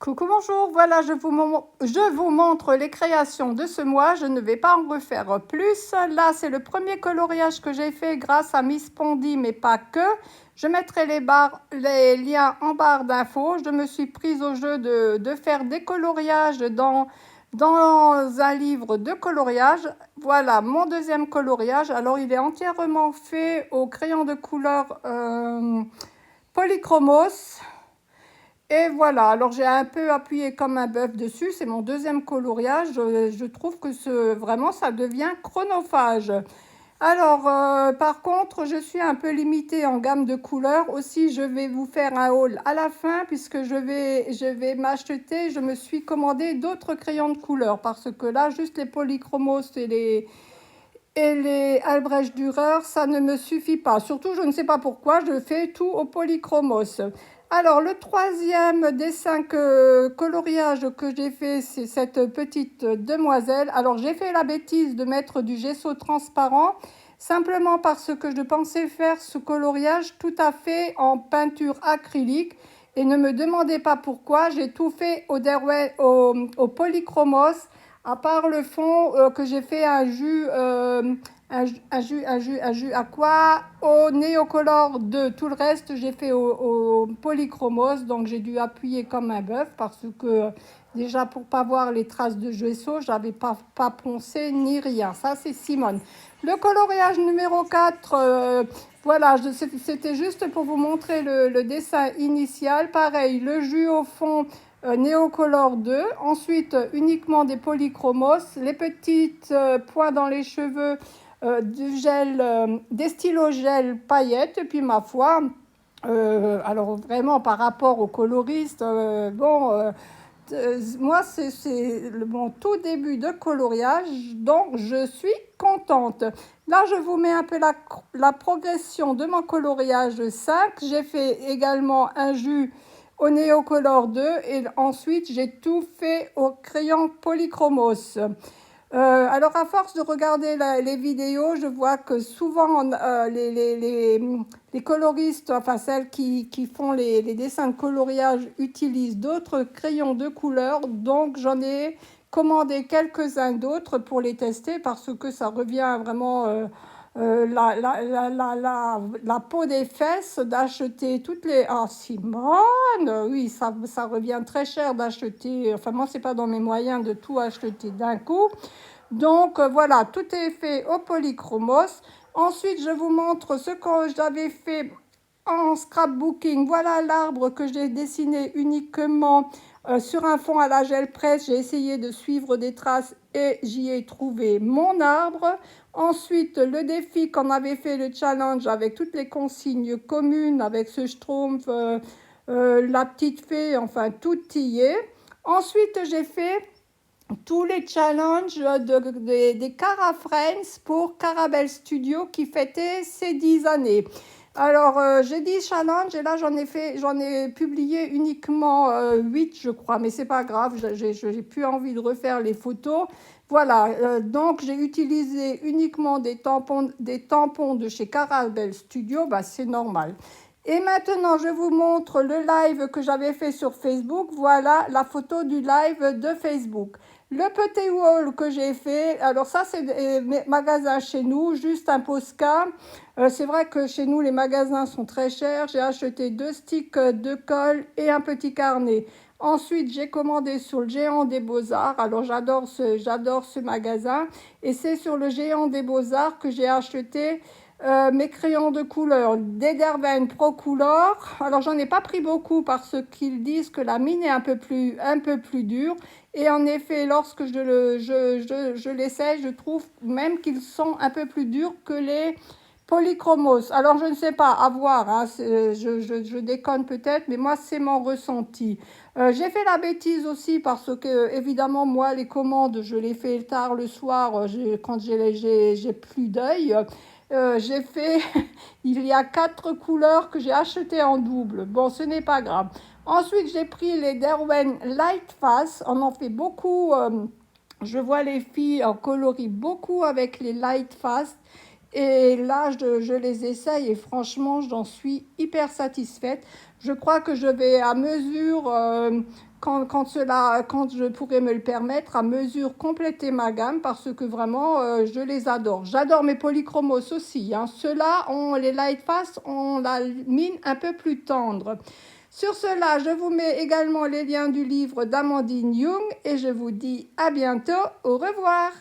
Coucou, bonjour, voilà, je vous montre les créations de ce mois, je ne vais pas en refaire plus. Là, c'est le premier coloriage que j'ai fait grâce à Miss Pondy, mais pas que. Je mettrai les liens en barre d'infos. Je me suis prise au jeu de faire des coloriages dans un livre de coloriage. Voilà mon deuxième coloriage. Alors, il est entièrement fait au crayon de couleur Polychromos. Et voilà, alors j'ai un peu appuyé comme un bœuf dessus, c'est mon deuxième coloriage. Je trouve que vraiment ça devient chronophage. Alors, par contre, je suis un peu limitée en gamme de couleurs. Aussi, je vais vous faire un haul à la fin puisque je vais m'acheter, je me suis commandé d'autres crayons de couleur parce que là, juste les Polychromos et les Albrecht Dürer, ça ne me suffit pas. Surtout, je ne sais pas pourquoi, je fais tout au Polychromos. Alors, le troisième dessin coloriage que j'ai fait, c'est cette petite demoiselle. Alors, j'ai fait la bêtise de mettre du gesso transparent, simplement parce que je pensais faire ce coloriage tout à fait en peinture acrylique. Et ne me demandez pas pourquoi, j'ai tout fait au Polychromos, à part le fond que j'ai fait un jus à quoi? Au Néocolor 2. Tout le reste, j'ai fait au Polychromos. Donc, j'ai dû appuyer comme un bœuf parce que déjà, pour pas voir les traces de gesso, j'avais pas poncé ni rien. Ça, c'est Simone. Le coloriage numéro 4, voilà, c'était juste pour vous montrer le dessin initial. Pareil, le jus au fond Néocolor 2. Ensuite, uniquement des Polychromos. Les petites points dans les cheveux, du gel, des stylos gel paillettes. Et puis, ma foi, alors vraiment par rapport au coloriste, moi, c'est mon tout début de coloriage, donc je suis contente. Là, je vous mets un peu la progression de mon coloriage 5. J'ai fait également un jus au Néocolor 2 et ensuite, j'ai tout fait au crayon Polychromos. Alors, à force de regarder les vidéos, je vois que souvent les coloristes, enfin celles qui font les dessins de coloriage, utilisent d'autres crayons de couleur. Donc, j'en ai commandé quelques-uns d'autres pour les tester parce que ça revient vraiment la peau des fesses d'acheter toutes les... Ah, Simone, oui, ça revient très cher d'acheter... Enfin, moi, c'est pas dans mes moyens de tout acheter d'un coup. Donc, voilà, tout est fait au Polychromos. Ensuite, je vous montre ce que j'avais fait en scrapbooking. Voilà l'arbre que j'ai dessiné uniquement sur un fond à la gel presse. J'ai essayé de suivre des traces et j'y ai trouvé mon arbre. Ensuite, le défi qu'on avait fait, le challenge avec toutes les consignes communes, avec ce schtroumpf, la petite fée, enfin tout y est. Ensuite, j'ai fait tous les challenges des Cara Friends pour Carabel Studio qui fêtait ses 10 années. Alors, j'ai dit challenge et là, j'en ai publié uniquement 8, je crois, mais c'est pas grave, j'ai plus envie de refaire les photos. Voilà, donc j'ai utilisé uniquement des tampons de chez Carabel Studio, bah, c'est normal. Et maintenant, je vous montre le live que j'avais fait sur Facebook. Voilà la photo du live de Facebook. Le petit haul que j'ai fait, alors ça c'est des magasins chez nous, juste un Posca. C'est vrai que chez nous les magasins sont très chers. J'ai acheté 2 sticks de colle et un petit carnet. Ensuite, j'ai commandé sur le Géant des Beaux-Arts. Alors j'adore ce magasin. Et c'est sur le Géant des Beaux-Arts que j'ai acheté mes crayons de couleur d'Ederven Procolor. Alors j'en ai pas pris beaucoup parce qu'ils disent que la mine est un peu plus dure. Et en effet, lorsque je l'essaie, je trouve même qu'ils sont un peu plus durs que les Polychromos. Alors je ne sais pas, à voir, hein, je déconne peut-être, mais moi c'est mon ressenti. J'ai fait la bêtise aussi parce que évidemment moi les commandes je les fais tard le soir quand j'ai plus d'œil. J'ai fait, il y a 4 couleurs que j'ai achetées en double. Bon, ce n'est pas grave. Ensuite, j'ai pris les Derwent Light Fast. On en fait beaucoup. Je vois les filles en coloris beaucoup avec les Light Fast. Et là, je les essaye et franchement, j'en suis hyper satisfaite. Je crois que je vais à mesure, quand je pourrai me le permettre, à mesure compléter ma gamme parce que vraiment, je les adore. J'adore mes polychromos aussi, hein. Ceux-là, les Lightfast ont la mine un peu plus tendre. Sur cela, je vous mets également les liens du livre d'Amandine Young et je vous dis à bientôt. Au revoir.